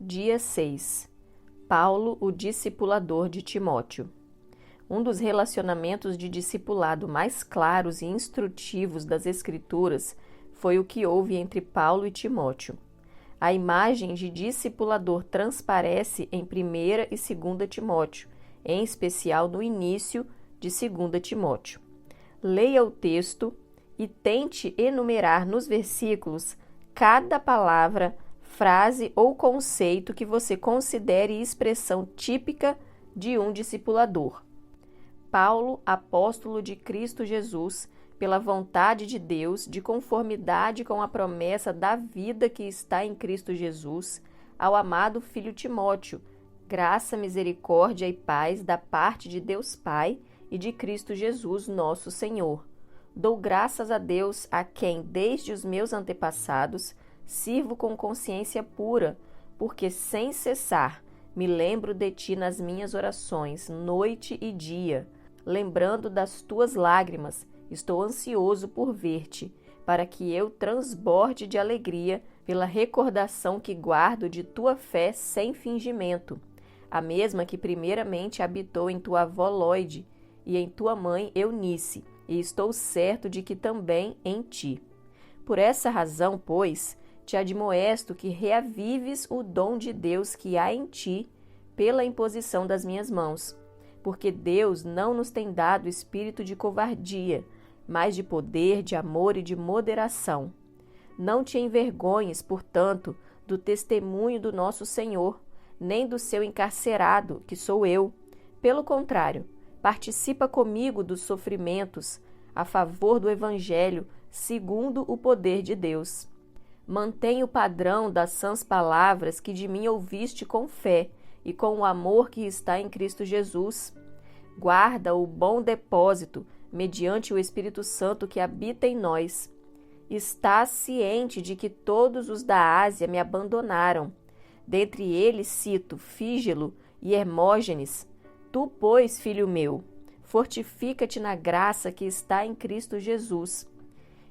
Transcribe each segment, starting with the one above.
Dia 6. Paulo, o discipulador de Timóteo. Um dos relacionamentos de discipulado mais claros e instrutivos das Escrituras foi o que houve entre Paulo e Timóteo. A imagem de discipulador transparece em 1ª e 2ª Timóteo, em especial no início de 2ª Timóteo. Leia o texto e tente enumerar nos versículos cada palavra, frase ou conceito que você considere expressão típica de um discipulador. Paulo, apóstolo de Cristo Jesus, pela vontade de Deus, de conformidade com a promessa da vida que está em Cristo Jesus, ao amado filho Timóteo, graça, misericórdia e paz da parte de Deus Pai e de Cristo Jesus, nosso Senhor. Dou graças a Deus, a quem, desde os meus antepassados, sirvo com consciência pura, porque sem cessar me lembro de ti nas minhas orações, noite e dia. Lembrando das tuas lágrimas, estou ansioso por ver-te, para que eu transborde de alegria pela recordação que guardo de tua fé sem fingimento, a mesma que primeiramente habitou em tua avó Lóide e em tua mãe Eunice, e estou certo de que também em ti. Por essa razão, pois, te admoesto que reavives o dom de Deus que há em ti pela imposição das minhas mãos, porque Deus não nos tem dado espírito de covardia, mas de poder, de amor e de moderação. Não te envergonhes, portanto, do testemunho do nosso Senhor, nem do seu encarcerado, que sou eu. Pelo contrário, participa comigo dos sofrimentos a favor do Evangelho, segundo o poder de Deus. Mantém o padrão das sãs palavras que de mim ouviste com fé e com o amor que está em Cristo Jesus. Guarda o bom depósito mediante o Espírito Santo que habita em nós. Estás ciente de que todos os da Ásia me abandonaram. Dentre eles cito Fígelo e Hermógenes. Tu, pois, filho meu, fortifica-te na graça que está em Cristo Jesus.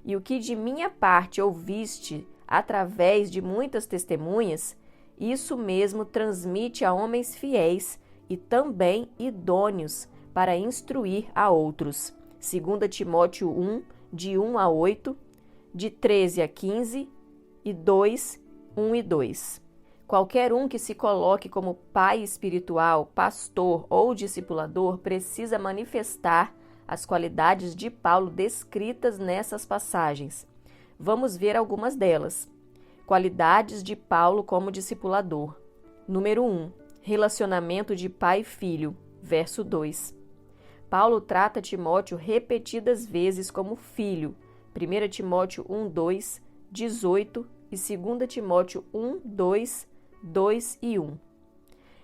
E o que de minha parte ouviste através de muitas testemunhas, isso mesmo transmite a homens fiéis e também idôneos para instruir a outros. 2 Timóteo 1, de 1 a 8, de 13 a 15 e 2, 1 e 2. Qualquer um que se coloque como pai espiritual, pastor ou discipulador precisa manifestar as qualidades de Paulo descritas nessas passagens. Vamos ver algumas delas. Qualidades de Paulo como discipulador. Número 1. Relacionamento de pai e filho. Verso 2. Paulo trata Timóteo repetidas vezes como filho. 1 Timóteo 1, 2, 18 e 2 Timóteo 1, 2, 2 e 1.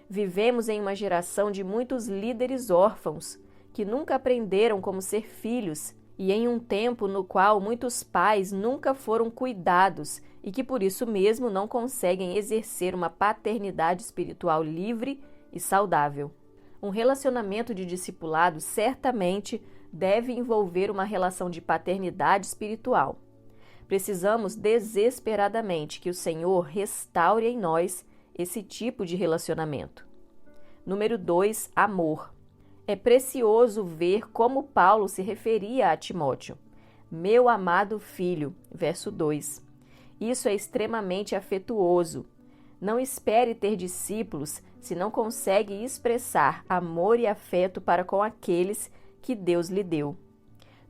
Vivemos em uma geração de muitos líderes órfãos que nunca aprenderam como ser filhos e em um tempo no qual muitos pais nunca foram cuidados e que por isso mesmo não conseguem exercer uma paternidade espiritual livre e saudável. Um relacionamento de discipulado certamente deve envolver uma relação de paternidade espiritual. Precisamos desesperadamente que o Senhor restaure em nós esse tipo de relacionamento. Número 2, amor. É precioso ver como Paulo se referia a Timóteo. Meu amado filho, verso 2. Isso é extremamente afetuoso. Não espere ter discípulos se não consegue expressar amor e afeto para com aqueles que Deus lhe deu.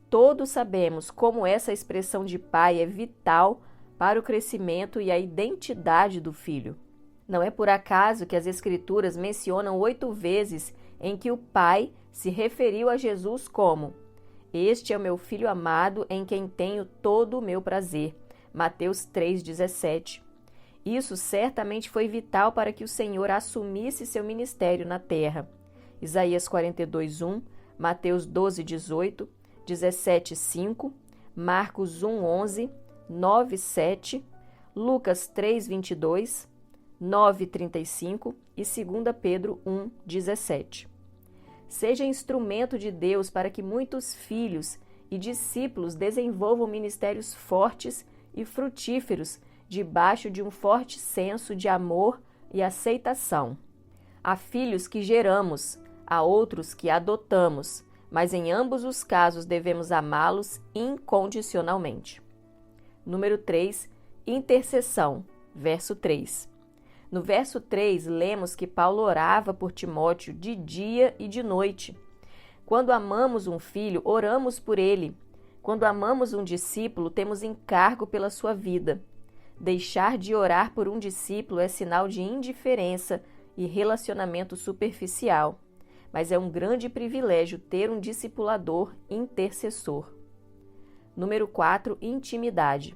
Todos sabemos como essa expressão de pai é vital para o crescimento e a identidade do filho. Não é por acaso que as Escrituras mencionam 8 vezes em que o Pai se referiu a Jesus como: Este é o meu Filho amado em quem tenho todo o meu prazer. Mateus 3,17. Isso certamente foi vital para que o Senhor assumisse seu ministério na terra. Isaías 42:1, Mateus 12:18, 17:5, Marcos 1:11, 9:7, Lucas 3:22, 9:35 e 2 Pedro 1:17. Seja instrumento de Deus para que muitos filhos e discípulos desenvolvam ministérios fortes e frutíferos debaixo de um forte senso de amor, e aceitação. Há filhos que geramos, há outros que adotamos, mas em ambos os casos devemos amá-los incondicionalmente. Número 3, intercessão, verso 3. No verso 3, lemos que Paulo orava por Timóteo de dia e de noite. Quando amamos um filho, oramos por ele. Quando amamos um discípulo, temos encargo pela sua vida. Deixar de orar por um discípulo é sinal de indiferença e relacionamento superficial, mas é um grande privilégio ter um discipulador intercessor. Número 4, intimidade.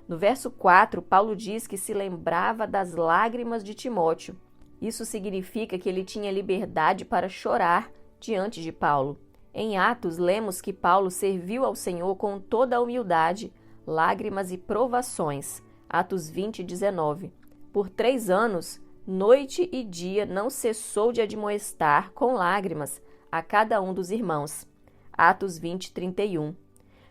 No verso 4, Paulo diz que se lembrava das lágrimas de Timóteo. Isso significa que ele tinha liberdade para chorar diante de Paulo. Em Atos, lemos que Paulo serviu ao Senhor com toda a humildade, lágrimas e provações. Atos 20, 19. Por 3 anos, noite e dia não cessou de admoestar com lágrimas a cada um dos irmãos. Atos 20, 31.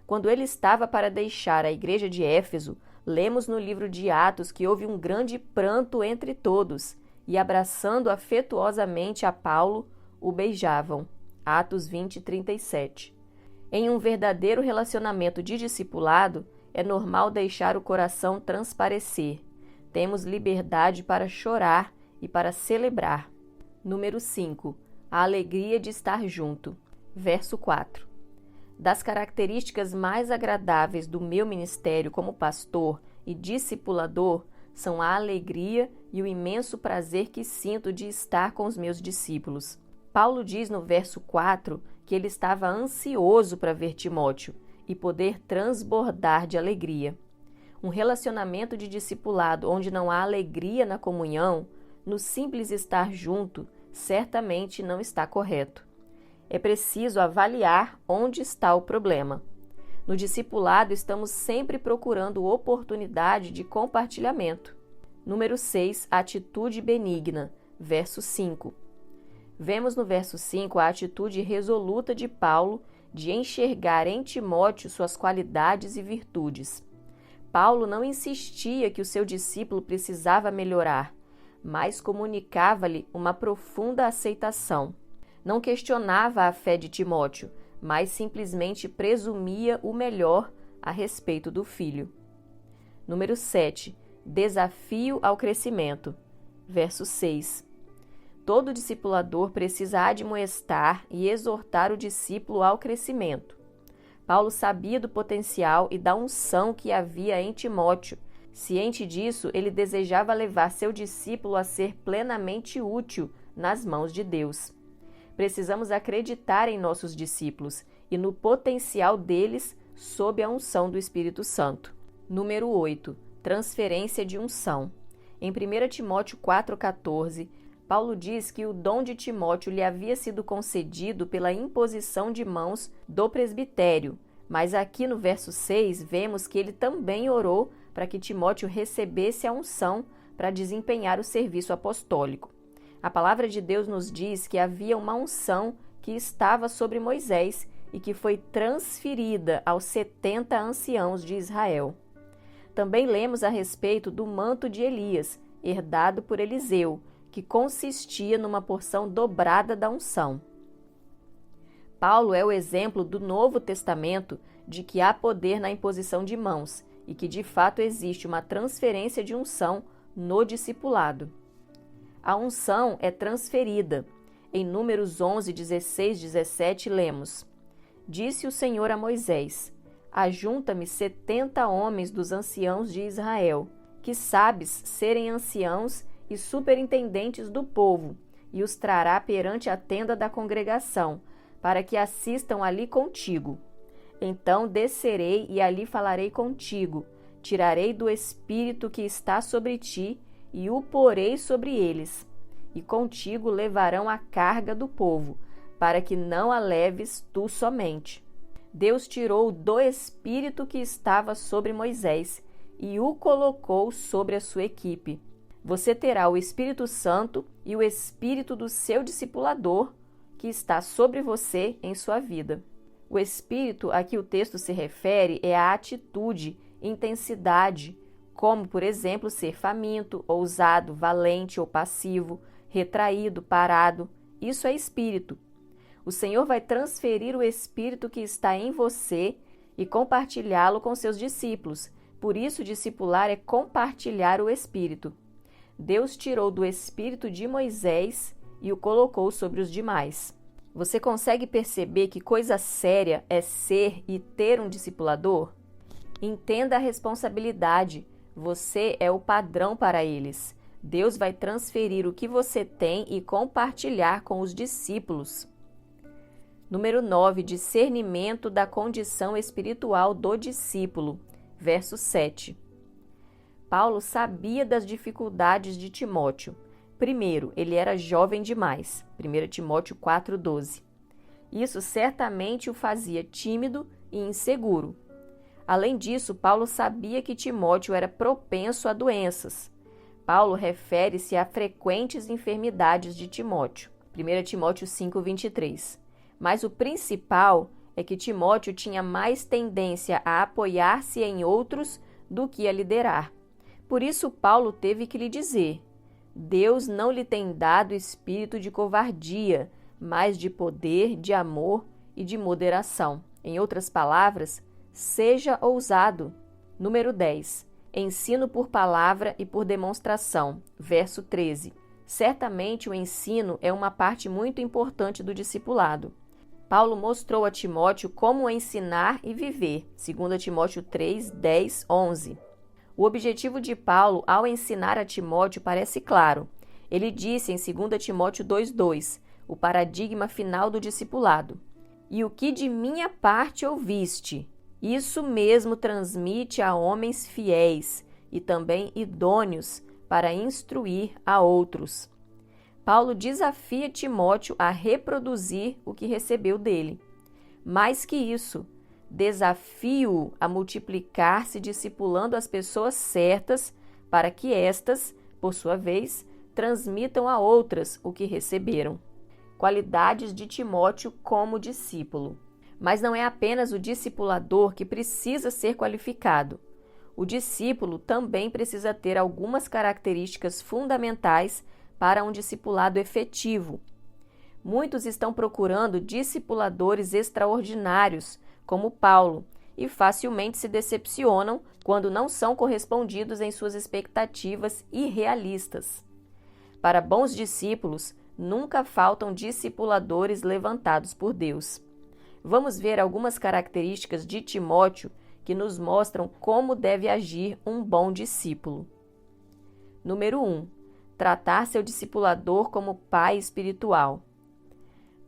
Quando ele estava para deixar a igreja de Éfeso, lemos no livro de Atos que houve um grande pranto entre todos, e abraçando afetuosamente a Paulo, o beijavam. Atos 20, 37. Em um verdadeiro relacionamento de discipulado, é normal deixar o coração transparecer. Temos liberdade para chorar e para celebrar. Número 5. A alegria de estar junto. Verso 4. Das características mais agradáveis do meu ministério como pastor e discipulador são a alegria e o imenso prazer que sinto de estar com os meus discípulos. Paulo diz no verso 4 que ele estava ansioso para ver Timóteo e poder transbordar de alegria. Um relacionamento de discipulado onde não há alegria na comunhão, no simples estar junto, certamente não está correto. É preciso avaliar onde está o problema. No discipulado, estamos sempre procurando oportunidade de compartilhamento. Número 6, atitude benigna, verso 5. Vemos no verso 5 a atitude resoluta de Paulo de enxergar em Timóteo suas qualidades e virtudes. Paulo não insistia que o seu discípulo precisava melhorar, mas comunicava-lhe uma profunda aceitação. Não questionava a fé de Timóteo, mas simplesmente presumia o melhor a respeito do filho. Número 7. Desafio ao crescimento. Verso 6. Todo discipulador precisa admoestar e exortar o discípulo ao crescimento. Paulo sabia do potencial e da unção que havia em Timóteo. Ciente disso, ele desejava levar seu discípulo a ser plenamente útil nas mãos de Deus. Precisamos acreditar em nossos discípulos e no potencial deles sob a unção do Espírito Santo. Número 8. Transferência de unção. Em 1 Timóteo 4,14, Paulo diz que o dom de Timóteo lhe havia sido concedido pela imposição de mãos do presbitério, mas aqui no verso 6 vemos que ele também orou para que Timóteo recebesse a unção para desempenhar o serviço apostólico. A palavra de Deus nos diz que havia uma unção que estava sobre Moisés e que foi transferida aos 70 anciãos de Israel. Também lemos a respeito do manto de Elias, herdado por Eliseu, que consistia numa porção dobrada da unção. Paulo é o exemplo do Novo Testamento de que há poder na imposição de mãos e que de fato existe uma transferência de unção no discipulado. A unção é transferida. Em Números 11, 16, 17, lemos: Disse o Senhor a Moisés: Ajunta-me 70 homens dos anciãos de Israel, que sabes serem anciãos e superintendentes do povo, e os trará perante a tenda da congregação, para que assistam ali contigo. Então descerei e ali falarei contigo, tirarei do espírito que está sobre ti e o porei sobre eles, e contigo levarão a carga do povo, para que não a leves tu somente. Deus tirou do espírito que estava sobre Moisés e o colocou sobre a sua equipe. Você terá o Espírito Santo e o Espírito do seu discipulador, que está sobre você em sua vida. O Espírito a que o texto se refere é a atitude, intensidade, como, por exemplo, ser faminto, ousado, valente ou passivo, retraído, parado. Isso é espírito. O Senhor vai transferir o espírito que está em você e compartilhá-lo com seus discípulos. Por isso, discipular é compartilhar o espírito. Deus tirou do espírito de Moisés e o colocou sobre os demais. Você consegue perceber que coisa séria é ser e ter um discipulador? Entenda a responsabilidade. Você é o padrão para eles. Deus vai transferir o que você tem e compartilhar com os discípulos. Número 9. Discernimento da condição espiritual do discípulo. Verso 7. Paulo sabia das dificuldades de Timóteo. Primeiro, ele era jovem demais. 1 Timóteo 4,12. Isso certamente o fazia tímido e inseguro. Além disso, Paulo sabia que Timóteo era propenso a doenças. Paulo refere-se a frequentes enfermidades de Timóteo. 1 Timóteo 5,23. Mas o principal é que Timóteo tinha mais tendência a apoiar-se em outros do que a liderar. Por isso, Paulo teve que lhe dizer: Deus não lhe tem dado espírito de covardia, mas de poder, de amor e de moderação. Em outras palavras, seja ousado. Número 10. Ensino por palavra e por demonstração. Verso 13. Certamente o ensino é uma parte muito importante do discipulado. Paulo mostrou a Timóteo como ensinar e viver. 2 Timóteo 3, 10, 11. O objetivo de Paulo ao ensinar a Timóteo parece claro. Ele disse em 2 Timóteo 2,2, o paradigma final do discipulado: E o que de minha parte ouviste, isso mesmo transmite a homens fiéis e também idôneos para instruir a outros. Paulo desafia Timóteo a reproduzir o que recebeu dele. Mais que isso, desafio-o a multiplicar-se discipulando as pessoas certas para que estas, por sua vez, transmitam a outras o que receberam. Qualidades de Timóteo como discípulo. Mas não é apenas o discipulador que precisa ser qualificado. O discípulo também precisa ter algumas características fundamentais para um discipulado efetivo. Muitos estão procurando discipuladores extraordinários, como Paulo, e facilmente se decepcionam quando não são correspondidos em suas expectativas irrealistas. Para bons discípulos, nunca faltam discipuladores levantados por Deus. Vamos ver algumas características de Timóteo que nos mostram como deve agir um bom discípulo. Número 1. Tratar seu discipulador como pai espiritual.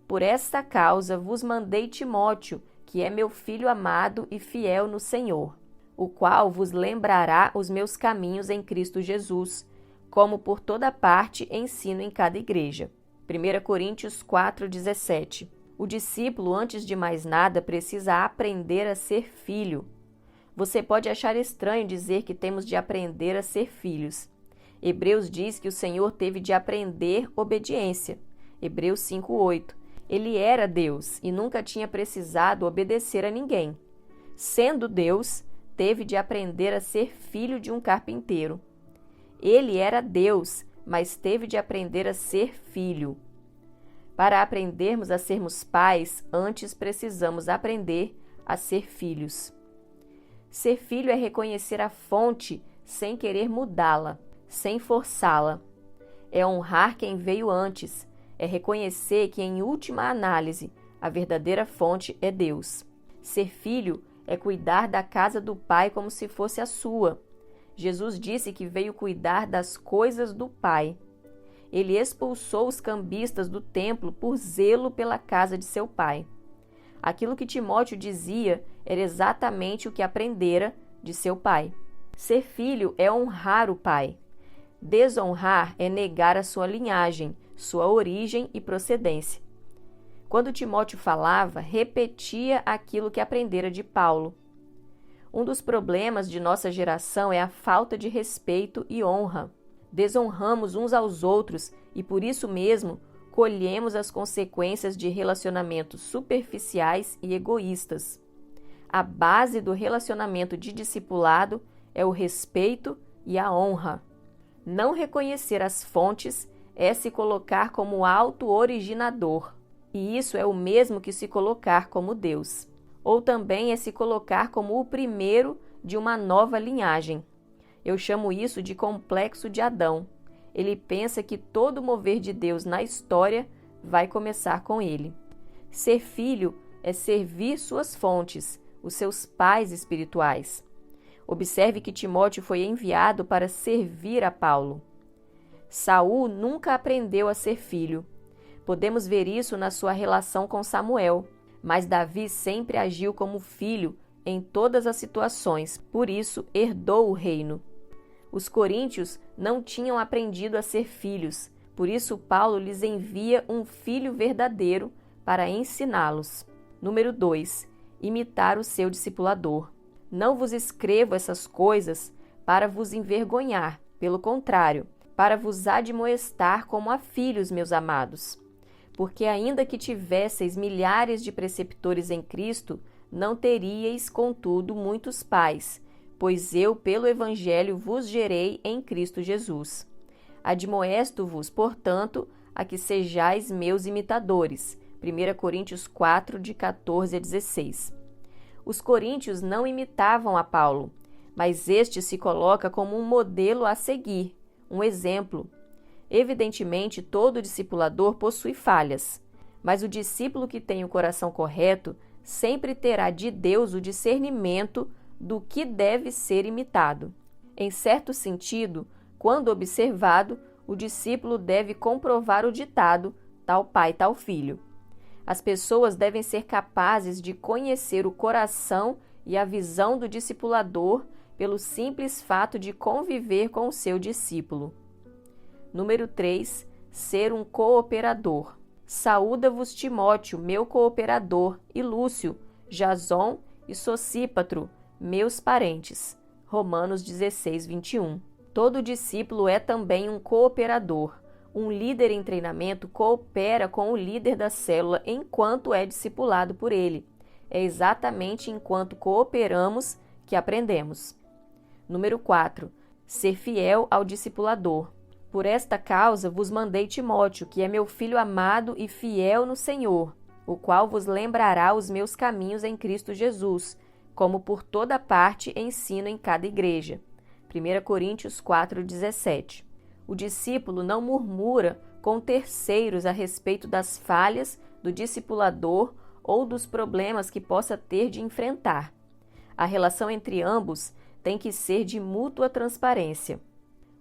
Por esta causa vos mandei Timóteo, que é meu filho amado e fiel no Senhor, o qual vos lembrará os meus caminhos em Cristo Jesus, como por toda parte ensino em cada igreja. 1 Coríntios 4,17. O discípulo, antes de mais nada, precisa aprender a ser filho. Você pode achar estranho dizer que temos de aprender a ser filhos. Hebreus diz que o Senhor teve de aprender obediência. Hebreus 5,8. Ele era Deus e nunca tinha precisado obedecer a ninguém. Sendo Deus, teve de aprender a ser filho de um carpinteiro. Ele era Deus, mas teve de aprender a ser filho. Para aprendermos a sermos pais, antes precisamos aprender a ser filhos. Ser filho é reconhecer a fonte sem querer mudá-la, sem forçá-la. É honrar quem veio antes. É reconhecer que, em última análise, a verdadeira fonte é Deus. Ser filho é cuidar da casa do Pai como se fosse a sua. Jesus disse que veio cuidar das coisas do Pai. Ele expulsou os cambistas do templo por zelo pela casa de seu pai. Aquilo que Timóteo dizia era exatamente o que aprendera de seu pai. Ser filho é honrar o pai. Desonrar é negar a sua linhagem, sua origem e procedência. Quando Timóteo falava, repetia aquilo que aprendera de Paulo. Um dos problemas de nossa geração é a falta de respeito e honra. Desonramos uns aos outros e, por isso mesmo, colhemos as consequências de relacionamentos superficiais e egoístas. A base do relacionamento de discipulado é o respeito e a honra. Não reconhecer as fontes é se colocar como auto-originador, e isso é o mesmo que se colocar como Deus. Ou também é se colocar como o primeiro de uma nova linhagem. Eu chamo isso de complexo de Adão. Ele pensa que todo mover de Deus na história vai começar com ele. Ser filho é servir suas fontes, os seus pais espirituais. Observe que Timóteo foi enviado para servir a Paulo. Saul nunca aprendeu a ser filho. Podemos ver isso na sua relação com Samuel, mas Davi sempre agiu como filho em todas as situações, por isso herdou o reino. Os coríntios não tinham aprendido a ser filhos, por isso Paulo lhes envia um filho verdadeiro para ensiná-los. Número 2. Imitar o seu discipulador. Não vos escrevo essas coisas para vos envergonhar, pelo contrário, para vos admoestar como a filhos, meus amados. Porque ainda que tivesseis milhares de preceptores em Cristo, não teríeis, contudo, muitos pais, pois eu, pelo Evangelho, vos gerei em Cristo Jesus. Admoesto-vos, portanto, a que sejais meus imitadores. 1 Coríntios 4, de 14 a 16. Os coríntios não imitavam a Paulo, mas este se coloca como um modelo a seguir, um exemplo. Evidentemente, todo discipulador possui falhas, mas o discípulo que tem o coração correto sempre terá de Deus o discernimento do que deve ser imitado. Em certo sentido, quando observado, o discípulo deve comprovar o ditado, tal pai, tal filho. As pessoas devem ser capazes de conhecer o coração e a visão do discipulador pelo simples fato de conviver com o seu discípulo. Número 3. Ser um cooperador. Saúda-vos Timóteo, meu cooperador, e Lúcio, Jason e Sosípatro, meus parentes. Romanos 16, 21. Todo discípulo é também um cooperador. Um líder em treinamento coopera com o líder da célula enquanto é discipulado por ele. É exatamente enquanto cooperamos que aprendemos. Número 4. Ser fiel ao discipulador. Por esta causa vos mandei Timóteo, que é meu filho amado e fiel no Senhor, o qual vos lembrará os meus caminhos em Cristo Jesus, como por toda parte ensino em cada igreja. 1 Coríntios 4,17. O discípulo não murmura com terceiros a respeito das falhas do discipulador ou dos problemas que possa ter de enfrentar. A relação entre ambos tem que ser de mútua transparência.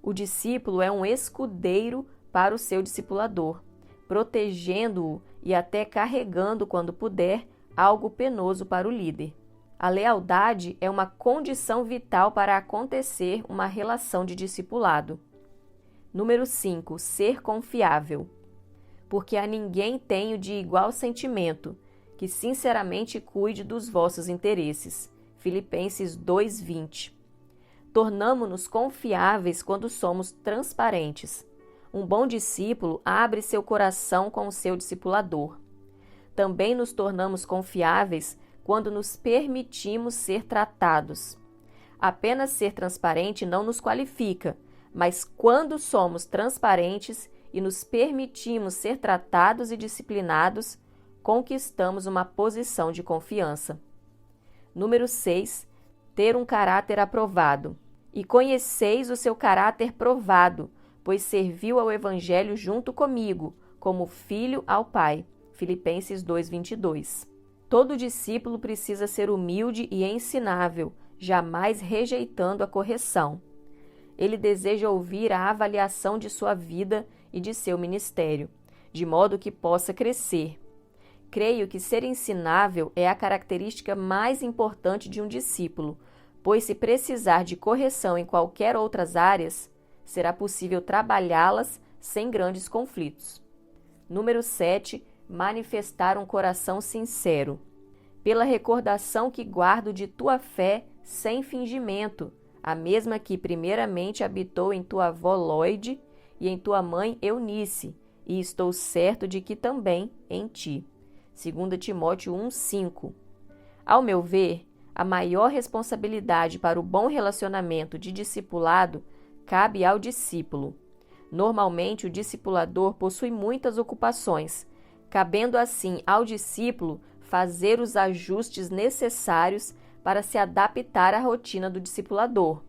O discípulo é um escudeiro para o seu discipulador, protegendo-o e até carregando, quando puder, algo penoso para o líder. A lealdade é uma condição vital para acontecer uma relação de discipulado. Número 5. Ser confiável. Porque a ninguém tenho de igual sentimento, que sinceramente cuide dos vossos interesses. Filipenses 2:20. Tornamo-nos confiáveis quando somos transparentes. Um bom discípulo abre seu coração com o seu discipulador. Também nos tornamos confiáveis quando nos permitimos ser tratados. Apenas ser transparente não nos qualifica, mas quando somos transparentes e nos permitimos ser tratados e disciplinados, conquistamos uma posição de confiança. Número 6. Ter um caráter aprovado. E conheceis o seu caráter provado, pois serviu ao Evangelho junto comigo, como filho ao Pai. Filipenses 2:22. Todo discípulo precisa ser humilde e ensinável, jamais rejeitando a correção. Ele deseja ouvir a avaliação de sua vida e de seu ministério, de modo que possa crescer. Creio que ser ensinável é a característica mais importante de um discípulo, pois se precisar de correção em qualquer outras áreas, será possível trabalhá-las sem grandes conflitos. Número 7. Manifestar um coração sincero. Pela recordação que guardo de tua fé sem fingimento, a mesma que primeiramente habitou em tua avó Lóide e em tua mãe Eunice, e estou certo de que também em ti. 2 Timóteo 1:5. Ao meu ver, a maior responsabilidade para o bom relacionamento de discipulado cabe ao discípulo. Normalmente, o discipulador possui muitas ocupações, cabendo assim ao discípulo fazer os ajustes necessários para se adaptar à rotina do discipulador.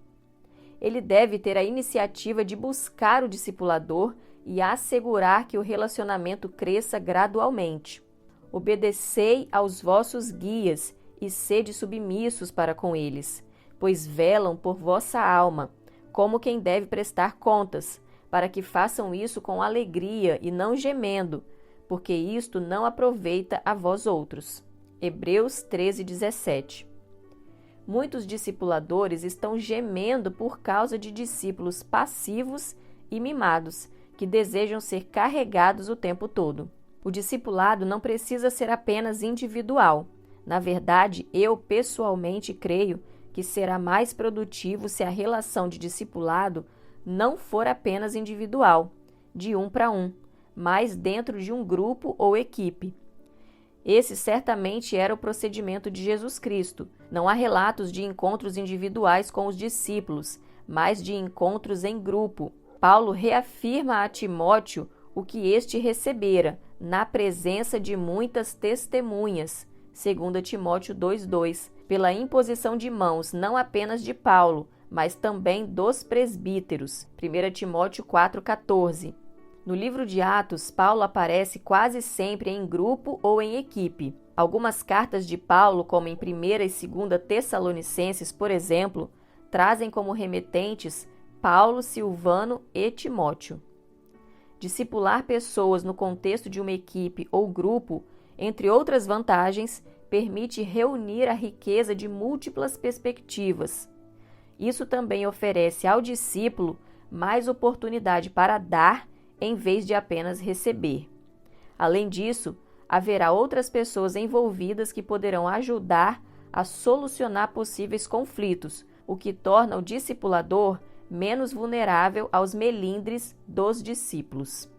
Ele deve ter a iniciativa de buscar o discipulador e assegurar que o relacionamento cresça gradualmente. Obedecei aos vossos guias e sede submissos para com eles, pois velam por vossa alma, como quem deve prestar contas, para que façam isso com alegria e não gemendo, porque isto não aproveita a vós outros. Hebreus 13:17. Muitos discipuladores estão gemendo por causa de discípulos passivos e mimados, que desejam ser carregados o tempo todo. O discipulado não precisa ser apenas individual. Na verdade, eu pessoalmente creio que será mais produtivo se a relação de discipulado não for apenas individual, de um para um, mas dentro de um grupo ou equipe. Esse certamente era o procedimento de Jesus Cristo. Não há relatos de encontros individuais com os discípulos, mas de encontros em grupo. Paulo reafirma a Timóteo o que este recebera, na presença de muitas testemunhas, 2 Timóteo 2:2, pela imposição de mãos não apenas de Paulo, mas também dos presbíteros, 1 Timóteo 4:14. No livro de Atos, Paulo aparece quase sempre em grupo ou em equipe. Algumas cartas de Paulo, como em 1ª e 2ª Tessalonicenses, por exemplo, trazem como remetentes Paulo, Silvano e Timóteo. Discipular pessoas no contexto de uma equipe ou grupo, entre outras vantagens, permite reunir a riqueza de múltiplas perspectivas. Isso também oferece ao discípulo mais oportunidade para dar em vez de apenas receber. Além disso, haverá outras pessoas envolvidas que poderão ajudar a solucionar possíveis conflitos, o que torna o discipulador menos vulnerável aos melindres dos discípulos.